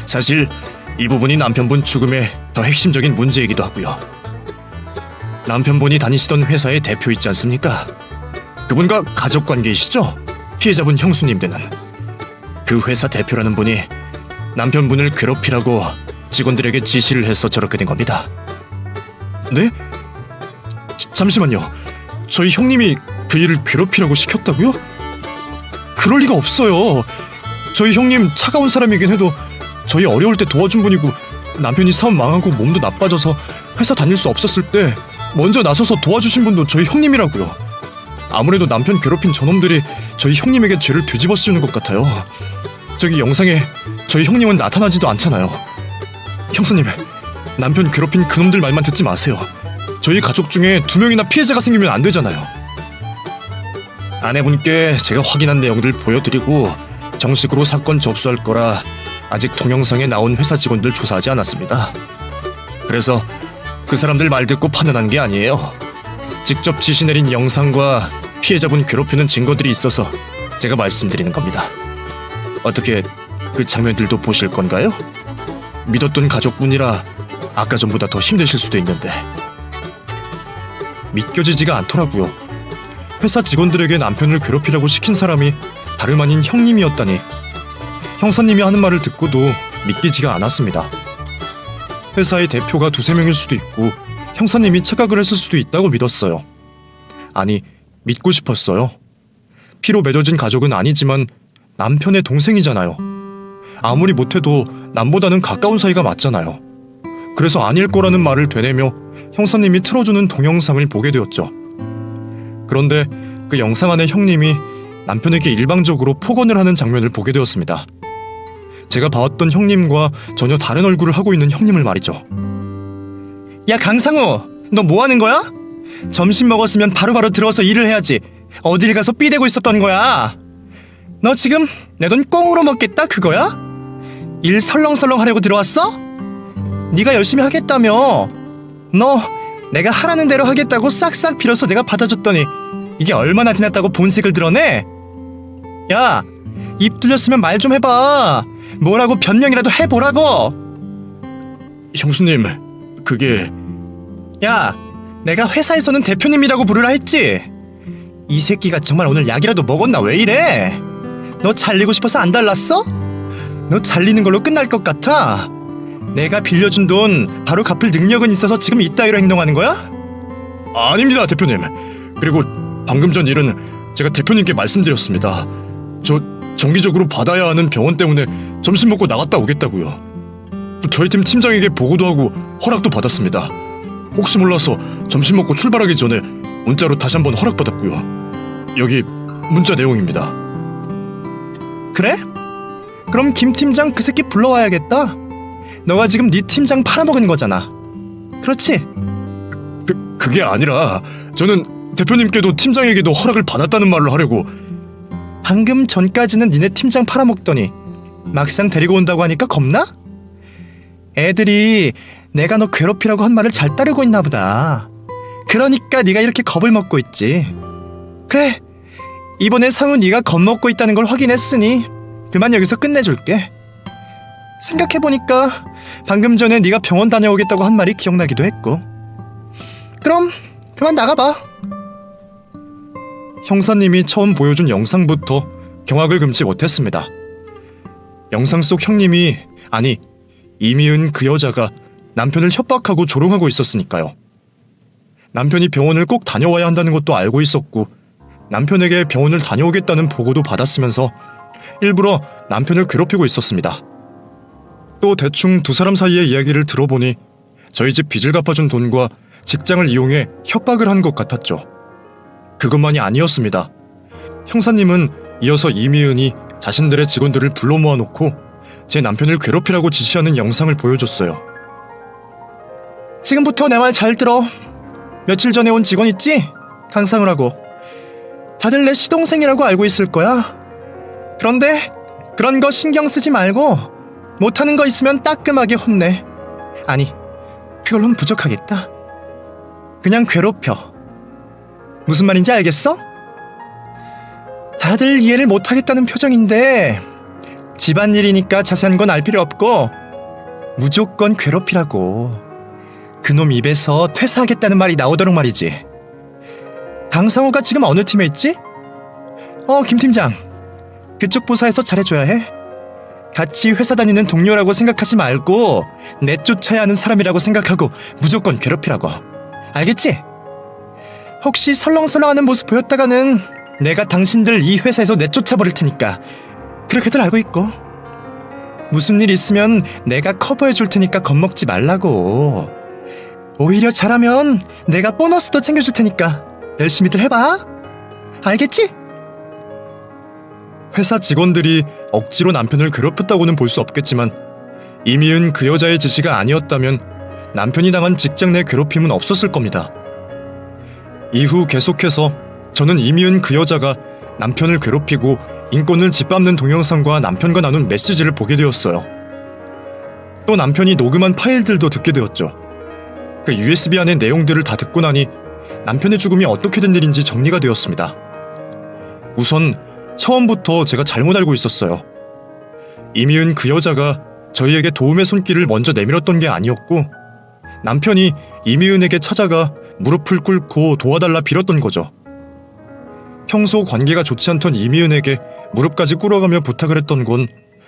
사실 이 부분이 남편분 죽음의 더 핵심적인 문제이기도 하고요. 남편분이 다니시던 회사의 대표 있지 않습니까? 그분과 가족관계이시죠? 피해자분 형수님 되는. 그 회사 대표라는 분이 남편분을 괴롭히라고 직원들에게 지시를 해서 저렇게 된 겁니다. 네? 잠시만요. 저희 형님이 그 일을 괴롭히라고 시켰다고요? 그럴 리가 없어요. 저희 형님 차가운 사람이긴 해도 저희 어려울 때 도와준 분이고 남편이 사업 망하고 몸도 나빠져서 회사 다닐 수 없었을 때 먼저 나서서 도와주신 분도 저희 형님이라고요. 아무래도 남편 괴롭힌 저놈들이 저희 형님에게 죄를 뒤집어 씌우는 것 같아요. 저기 영상에 저희 형님은 나타나지도 않잖아요. 형사님, 남편 괴롭힌 그놈들 말만 듣지 마세요. 저희 가족 중에 2명이나 피해자가 생기면 안 되잖아요. 아내분께 제가 확인한 내용들 보여드리고 정식으로 사건 접수할 거라 아직 동영상에 나온 회사 직원들 조사하지 않았습니다. 그래서 그 사람들 말 듣고 판단한 게 아니에요. 직접 지시 내린 영상과 피해자분 괴롭히는 증거들이 있어서 제가 말씀드리는 겁니다. 어떻게 그 장면들도 보실 건가요? 믿었던 가족분이라 아까 전보다 더 힘드실 수도 있는데. 믿겨지지가 않더라고요. 회사 직원들에게 남편을 괴롭히라고 시킨 사람이 다름 아닌 형님이었다니. 형사님이 하는 말을 듣고도 믿기지가 않았습니다. 회사의 대표가 두세 명일 수도 있고 형사님이 착각을 했을 수도 있다고 믿었어요. 아니, 믿고 싶었어요. 피로 맺어진 가족은 아니지만 남편의 동생이잖아요. 아무리 못해도 남보다는 가까운 사이가 맞잖아요. 그래서 아닐 거라는 말을 되뇌며 형사님이 틀어주는 동영상을 보게 되었죠. 그런데 그 영상 안에 형님이 남편에게 일방적으로 폭언을 하는 장면을 보게 되었습니다. 제가 봐왔던 형님과 전혀 다른 얼굴을 하고 있는 형님을 말이죠. 야, 강상우, 너 뭐 하는 거야? 점심 먹었으면 바로바로 들어와서 일을 해야지. 어딜 가서 삐대고 있었던 거야? 너 지금 내 돈 꽁으로 먹겠다 그거야? 일 설렁설렁 하려고 들어왔어? 네가 열심히 하겠다며. 너 내가 하라는 대로 하겠다고 싹싹 빌어서 내가 받아줬더니 이게 얼마나 지났다고 본색을 드러내? 야, 입 뚫렸으면 말 좀 해봐. 뭐라고 변명이라도 해보라고. 형수님, 그게... 야, 내가 회사에서는 대표님이라고 부르라 했지? 이 새끼가 정말 오늘 약이라도 먹었나 왜 이래? 너 잘리고 싶어서 안 달랐어? 너 잘리는 걸로 끝날 것 같아? 내가 빌려준 돈 바로 갚을 능력은 있어서 지금 이따위로 행동하는 거야? 아닙니다, 대표님. 그리고 방금 전 일은 제가 대표님께 말씀드렸습니다. 저 정기적으로 받아야 하는 병원 때문에 점심 먹고 나갔다 오겠다고요. 저희 팀 팀장에게 보고도 하고 허락도 받았습니다. 혹시 몰라서 점심 먹고 출발하기 전에 문자로 다시 한번 허락받았고요. 여기 문자 내용입니다. 그래? 그럼 김 팀장 그 새끼 불러와야겠다. 너가 지금 네 팀장 팔아먹은 거잖아. 그렇지? 그게 아니라 저는 대표님께도 팀장에게도 허락을 받았다는 말을 하려고. 방금 전까지는 니네 팀장 팔아먹더니 막상 데리고 온다고 하니까 겁나? 애들이 내가 너 괴롭히라고 한 말을 잘 따르고 있나 보다. 그러니까 네가 이렇게 겁을 먹고 있지. 그래, 이번에 상우 네가 겁먹고 있다는 걸 확인했으니 그만 여기서 끝내줄게. 생각해보니까 방금 전에 네가 병원 다녀오겠다고 한 말이 기억나기도 했고. 그럼 그만 나가봐. 형사님이 처음 보여준 영상부터 경악을 금치 못했습니다. 영상 속 형님이, 아니 이미은 그 여자가 남편을 협박하고 조롱하고 있었으니까요. 남편이 병원을 꼭 다녀와야 한다는 것도 알고 있었고 남편에게 병원을 다녀오겠다는 보고도 받았으면서 일부러 남편을 괴롭히고 있었습니다. 또 대충 두 사람 사이의 이야기를 들어보니 저희 집 빚을 갚아준 돈과 직장을 이용해 협박을 한 것 같았죠. 그것만이 아니었습니다. 형사님은 이어서 이미은이 자신들의 직원들을 불러 모아놓고 제 남편을 괴롭히라고 지시하는 영상을 보여줬어요. 지금부터 내 말 잘 들어. 며칠 전에 온 직원 있지? 강상우라고. 다들 내 시동생이라고 알고 있을 거야. 그런데 그런 거 신경 쓰지 말고 못하는 거 있으면 따끔하게 혼내. 아니, 그걸로는 부족하겠다. 그냥 괴롭혀. 무슨 말인지 알겠어? 다들 이해를 못하겠다는 표정인데 집안일이니까 자세한 건 알 필요 없고 무조건 괴롭히라고. 그놈 입에서 퇴사하겠다는 말이 나오도록 말이지. 강상우가 지금 어느 팀에 있지? 김 팀장. 그쪽 부서에서 잘해줘야 해. 같이 회사 다니는 동료라고 생각하지 말고 내쫓아야 하는 사람이라고 생각하고 무조건 괴롭히라고. 알겠지? 혹시 설렁설렁하는 모습 보였다가는 내가 당신들 이 회사에서 내쫓아버릴 테니까 그렇게들 알고 있고. 무슨 일 있으면 내가 커버해줄 테니까 겁먹지 말라고. 오히려 잘하면 내가 보너스도 챙겨줄 테니까 열심히들 해봐. 알겠지? 회사 직원들이 억지로 남편을 괴롭혔다고는 볼 수 없겠지만 이미은 그 여자의 지시가 아니었다면 남편이 당한 직장 내 괴롭힘은 없었을 겁니다. 이후 계속해서 저는 이미은 그 여자가 남편을 괴롭히고 인권을 짓밟는 동영상과 남편과 나눈 메시지를 보게 되었어요. 또 남편이 녹음한 파일들도 듣게 되었죠. 그 USB 안의 내용들을 다 듣고 나니 남편의 죽음이 어떻게 된 일인지 정리가 되었습니다. 우선 처음부터 제가 잘못 알고 있었어요. 이미은 그 여자가 저희에게 도움의 손길을 먼저 내밀었던 게 아니었고 남편이 이미은에게 찾아가 무릎을 꿇고 도와달라 빌었던 거죠. 평소 관계가 좋지 않던 이미은에게 무릎까지 꿇어가며 부탁을 했던 건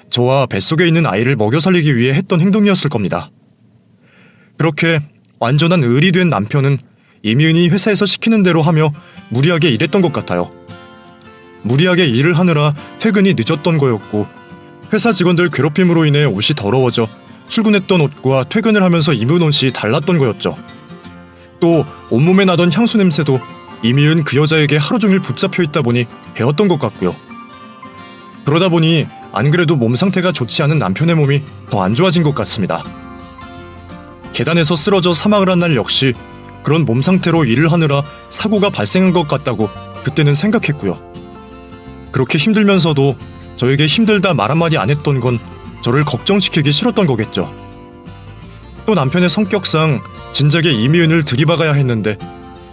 저와 뱃속에 있는 아이를 먹여 살리기 위해 했던 행동이었을 겁니다. 그렇게 완전한 을이 된 남편은 이미은이 회사에서 시키는 대로 하며 무리하게 일했던 것 같아요. 무리하게 일을 하느라 퇴근이 늦었던 거였고 회사 직원들 괴롭힘으로 인해 옷이 더러워져 출근했던 옷과 퇴근을 하면서 입은 옷이 달랐던 거였죠. 또 온몸에 나던 향수 냄새도 이미은 그 여자에게 하루 종일 붙잡혀 있다 보니 배웠던 것 같고요. 그러다 보니 안 그래도 몸 상태가 좋지 않은 남편의 몸이 더 안 좋아진 것 같습니다. 계단에서 쓰러져 사망을 한 날 역시 그런 몸 상태로 일을 하느라 사고가 발생한 것 같다고 그때는 생각했고요. 그렇게 힘들면서도 저에게 힘들다 말 한마디 안 했던 건 저를 걱정시키기 싫었던 거겠죠. 또 남편의 성격상 진작에 이미은을 들이박아야 했는데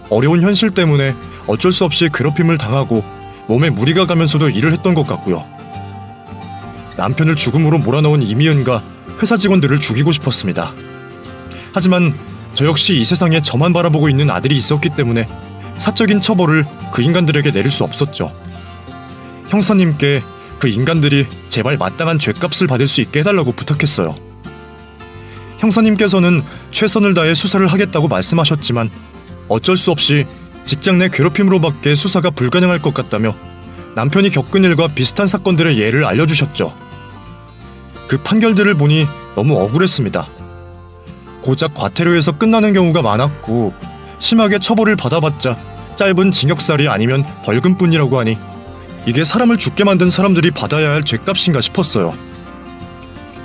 어려운 현실 때문에 어쩔 수 없이 괴롭힘을 당하고 몸에 무리가 가면서도 일을 했던 것 같고요. 남편을 죽음으로 몰아넣은 이미은과 회사 직원들을 죽이고 싶었습니다. 하지만 저 역시 이 세상에 저만 바라보고 있는 아들이 있었기 때문에 사적인 처벌을 그 인간들에게 내릴 수 없었죠. 형사님께 그 인간들이 제발 마땅한 죗값을 받을 수 있게 해달라고 부탁했어요. 형사님께서는 최선을 다해 수사를 하겠다고 말씀하셨지만 어쩔 수 없이 직장 내 괴롭힘으로밖에 수사가 불가능할 것 같다며 남편이 겪은 일과 비슷한 사건들의 예를 알려주셨죠. 그 판결들을 보니 너무 억울했습니다. 고작 과태료에서 끝나는 경우가 많았고 심하게 처벌을 받아봤자 짧은 징역살이 아니면 벌금뿐이라고 하니 이게 사람을 죽게 만든 사람들이 받아야 할 죗값인가 싶었어요.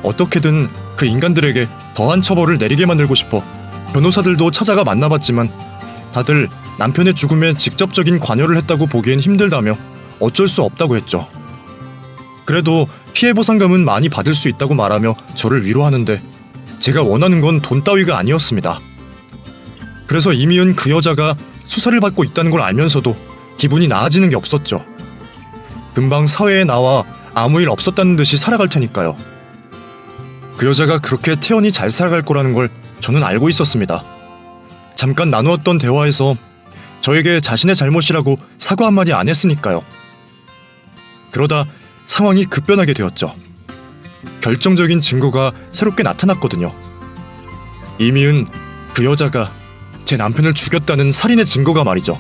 어떻게든 그 인간들에게 더한 처벌을 내리게 만들고 싶어 변호사들도 찾아가 만나봤지만 다들 남편의 죽음에 직접적인 관여를 했다고 보기엔 힘들다며 어쩔 수 없다고 했죠. 그래도 피해보상금은 많이 받을 수 있다고 말하며 저를 위로하는데 제가 원하는 건 돈 따위가 아니었습니다. 그래서 이미은 그 여자가 수사를 받고 있다는 걸 알면서도 기분이 나아지는 게 없었죠. 금방 사회에 나와 아무 일 없었다는 듯이 살아갈 테니까요. 그 여자가 그렇게 태연히 잘 살아갈 거라는 걸 저는 알고 있었습니다. 잠깐 나누었던 대화에서 저에게 자신의 잘못이라고 사과 한마디 안 했으니까요. 그러다 상황이 급변하게 되었죠. 결정적인 증거가 새롭게 나타났거든요. 이미은 그 여자가 제 남편을 죽였다는 살인의 증거가 말이죠.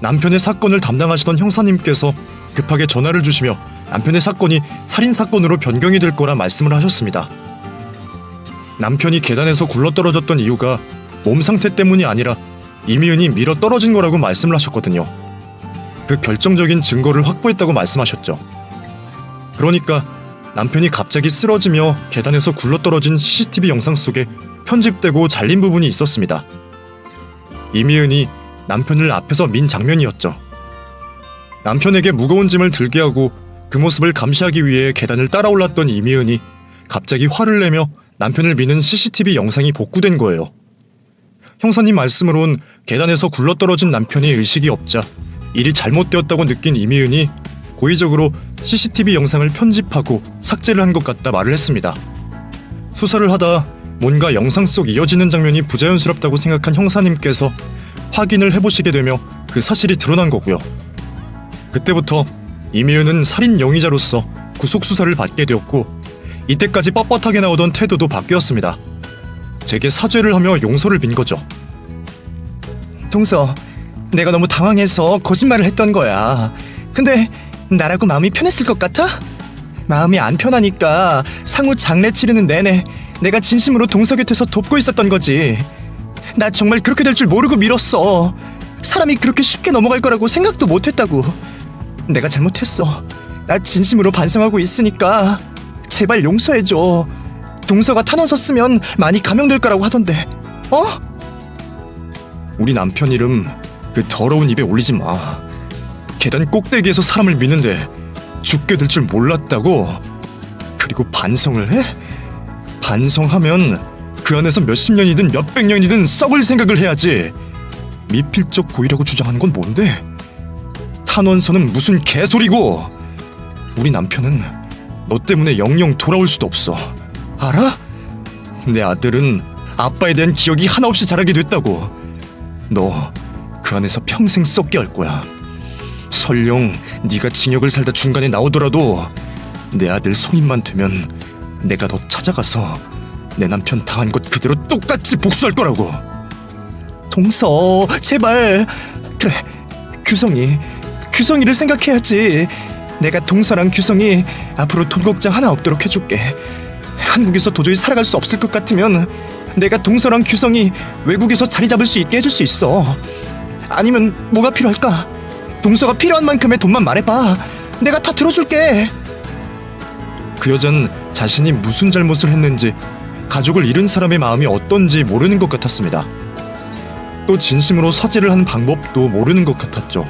남편의 사건을 담당하시던 형사님께서 급하게 전화를 주시며 남편의 사건이 살인사건으로 변경이 될 거라 말씀을 하셨습니다. 남편이 계단에서 굴러떨어졌던 이유가 몸 상태 때문이 아니라 이미은이 밀어 떨어진 거라고 말씀을 하셨거든요. 그 결정적인 증거를 확보했다고 말씀하셨죠. 그러니까 남편이 갑자기 쓰러지며 계단에서 굴러떨어진 CCTV 영상 속에 편집되고 잘린 부분이 있었습니다. 이미은이 남편을 앞에서 민 장면이었죠. 남편에게 무거운 짐을 들게 하고 그 모습을 감시하기 위해 계단을 따라 올랐던 이미은이 갑자기 화를 내며 남편을 미는 CCTV 영상이 복구된 거예요. 형사님 말씀으론 계단에서 굴러떨어진 남편이 의식이 없자 일이 잘못되었다고 느낀 이미은이 고의적으로 CCTV 영상을 편집하고 삭제를 한 것 같다 말을 했습니다. 수사를 하다 뭔가 영상 속 이어지는 장면이 부자연스럽다고 생각한 형사님께서 확인을 해보시게 되며 그 사실이 드러난 거고요. 그때부터 이미은은 살인 용의자로서 구속수사를 받게 되었고 이때까지 뻣뻣하게 나오던 태도도 바뀌었습니다. 제게 사죄를 하며 용서를 빈 거죠. 동서, 내가 너무 당황해서 거짓말을 했던 거야. 근데 나라고 마음이 편했을 것 같아? 마음이 안 편하니까 상우 장례 치르는 내내 내가 진심으로 동서 곁에서 돕고 있었던 거지. 나 정말 그렇게 될 줄 모르고 밀었어. 사람이 그렇게 쉽게 넘어갈 거라고 생각도 못했다고. 내가 잘못했어. 나 진심으로 반성하고 있으니까 제발 용서해줘. 동서가 탄원 썼으면 많이 감형될 거라고 하던데. 어? 우리 남편 이름 그 더러운 입에 올리지 마. 계단 꼭대기에서 사람을 미는데 죽게 될 줄 몰랐다고? 그리고 반성을 해? 반성하면 그 안에서 몇십 년이든 몇백 년이든 썩을 생각을 해야지. 미필적 고의라고 주장하는 건 뭔데? 탄원서는 무슨 개소리고. 우리 남편은 너 때문에 영영 돌아올 수도 없어. 알아? 내 아들은 아빠에 대한 기억이 하나 없이 자라게 됐다고. 너 그 안에서 평생 썩게 할 거야. 설령 네가 징역을 살다 중간에 나오더라도 내 아들 성인만 되면 내가 너 찾아가서 내 남편 당한 것 그대로 똑같이 복수할 거라고. 동서, 제발. 그래, 규성이를 생각해야지. 내가 동서랑 규성이 앞으로 돈 걱정 하나 없도록 해줄게. 한국에서 도저히 살아갈 수 없을 것 같으면 내가 동서랑 규성이 외국에서 자리 잡을 수 있게 해줄 수 있어. 아니면 뭐가 필요할까? 동서가 필요한 만큼의 돈만 말해봐. 내가 다 들어줄게. 그 여잔 자신이 무슨 잘못을 했는지, 가족을 잃은 사람의 마음이 어떤지 모르는 것 같았습니다. 또 진심으로 사죄를 하는 방법도 모르는 것 같았죠.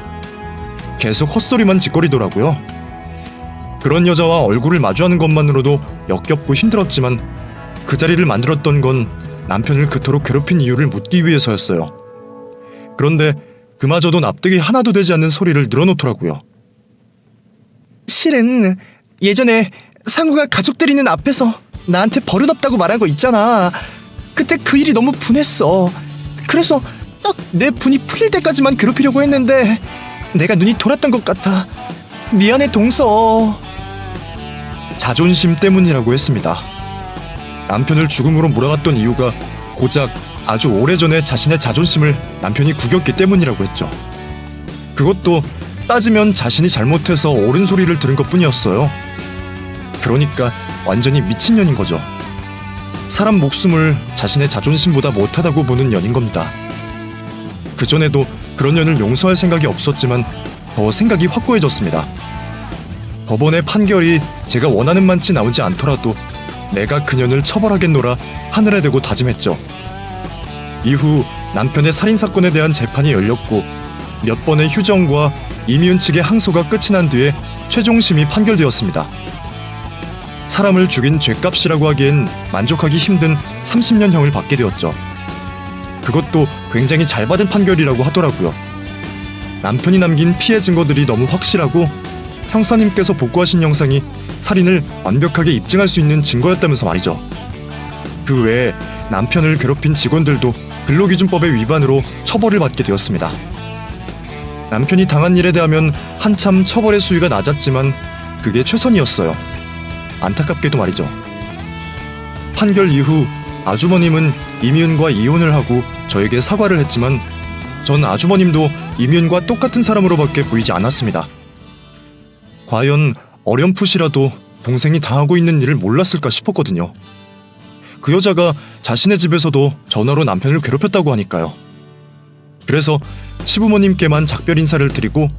계속 헛소리만 짓거리더라고요. 그런 여자와 얼굴을 마주하는 것만으로도 역겹고 힘들었지만 그 자리를 만들었던 건 남편을 그토록 괴롭힌 이유를 묻기 위해서였어요. 그런데 그마저도 납득이 하나도 되지 않는 소리를 늘어놓더라고요. 실은 예전에 상우가 가족들 있는 앞에서 나한테 버릇없다고 말한 거 있잖아. 그때 그 일이 너무 분했어. 그래서 딱 내 분이 풀릴 때까지만 괴롭히려고 했는데 내가 눈이 돌았던 것 같아. 미안해, 동서. 자존심 때문이라고 했습니다. 남편을 죽음으로 몰아갔던 이유가 고작 아주 오래전에 자신의 자존심을 남편이 구겼기 때문이라고 했죠. 그것도 따지면 자신이 잘못해서 옳은 소리를 들은 것뿐이었어요. 그러니까 완전히 미친년인 거죠. 사람 목숨을 자신의 자존심보다 못하다고 보는 년인 겁니다. 그전에도 그런 년을 용서할 생각이 없었지만 더 생각이 확고해졌습니다. 법원의 판결이 제가 원하는 만치 나오지 않더라도 내가 그년을 처벌하겠노라 하늘에 대고 다짐했죠. 이후 남편의 살인사건에 대한 재판이 열렸고 몇 번의 휴정과 이미은 측의 항소가 끝이 난 뒤에 최종심이 판결되었습니다. 사람을 죽인 죗값이라고 하기엔 만족하기 힘든 30년형을 받게 되었죠. 그것도 굉장히 잘 받은 판결이라고 하더라고요. 남편이 남긴 피해 증거들이 너무 확실하고 형사님께서 복구하신 영상이 살인을 완벽하게 입증할 수 있는 증거였다면서 말이죠. 그 외에 남편을 괴롭힌 직원들도 근로기준법의 위반으로 처벌을 받게 되었습니다. 남편이 당한 일에 대하면 한참 처벌의 수위가 낮았지만 그게 최선이었어요. 안타깝게도 말이죠. 판결 이후 아주머님은 이미은과 이혼을 하고 저에게 사과를 했지만 전 아주머님도 이미은과 똑같은 사람으로밖에 보이지 않았습니다. 과연 어렴풋이라도 동생이 당하고 있는 일을 몰랐을까 싶었거든요. 그 여자가 자신의 집에서도 전화로 남편을 괴롭혔다고 하니까요. 그래서 시부모님께만 작별 인사를 드리고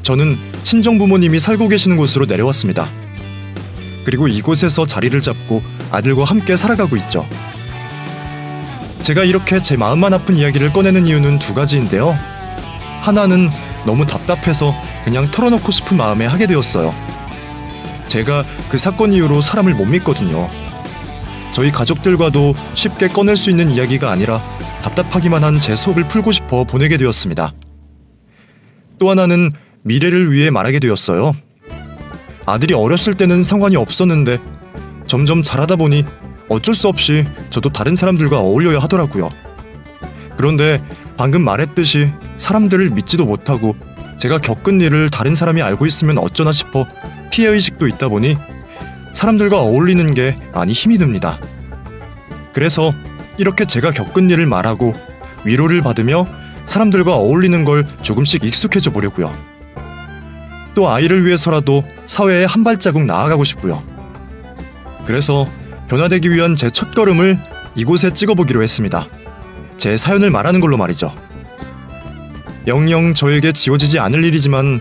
저는 친정부모님이 살고 계시는 곳으로 내려왔습니다. 그리고 이곳에서 자리를 잡고 아들과 함께 살아가고 있죠. 제가 이렇게 제 마음만 아픈 이야기를 꺼내는 이유는 두 가지인데요. 하나는 너무 답답해서 그냥 털어놓고 싶은 마음에 하게 되었어요. 제가 그 사건 이후로 사람을 못 믿거든요. 저희 가족들과도 쉽게 꺼낼 수 있는 이야기가 아니라 답답하기만 한 제 속을 풀고 싶어 보내게 되었습니다. 또 하나는 미래를 위해 말하게 되었어요. 아들이 어렸을 때는 상관이 없었는데 점점 자라다 보니 어쩔 수 없이 저도 다른 사람들과 어울려야 하더라고요. 그런데 방금 말했듯이 사람들을 믿지도 못하고 제가 겪은 일을 다른 사람이 알고 있으면 어쩌나 싶어 피해의식도 있다 보니 사람들과 어울리는 게 많이 힘이 듭니다. 그래서 이렇게 제가 겪은 일을 말하고 위로를 받으며 사람들과 어울리는 걸 조금씩 익숙해져 보려고요. 또 아이를 위해서라도 사회에 한 발자국 나아가고 싶고요. 그래서 변화되기 위한 제 첫걸음을 이곳에 찍어보기로 했습니다. 제 사연을 말하는 걸로 말이죠. 영영 저에게 지워지지 않을 일이지만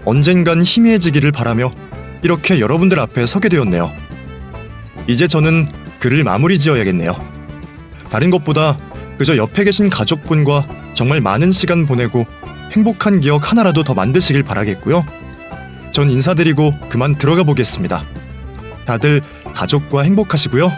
언젠간 희미해지기를 바라며 이렇게 여러분들 앞에 서게 되었네요. 이제 저는 글을 마무리 지어야겠네요. 다른 것보다 그저 옆에 계신 가족분과 정말 많은 시간 보내고 행복한 기억 하나라도 더 만드시길 바라겠고요. 전 인사드리고 그만 들어가 보겠습니다. 다들 가족과 행복하시고요.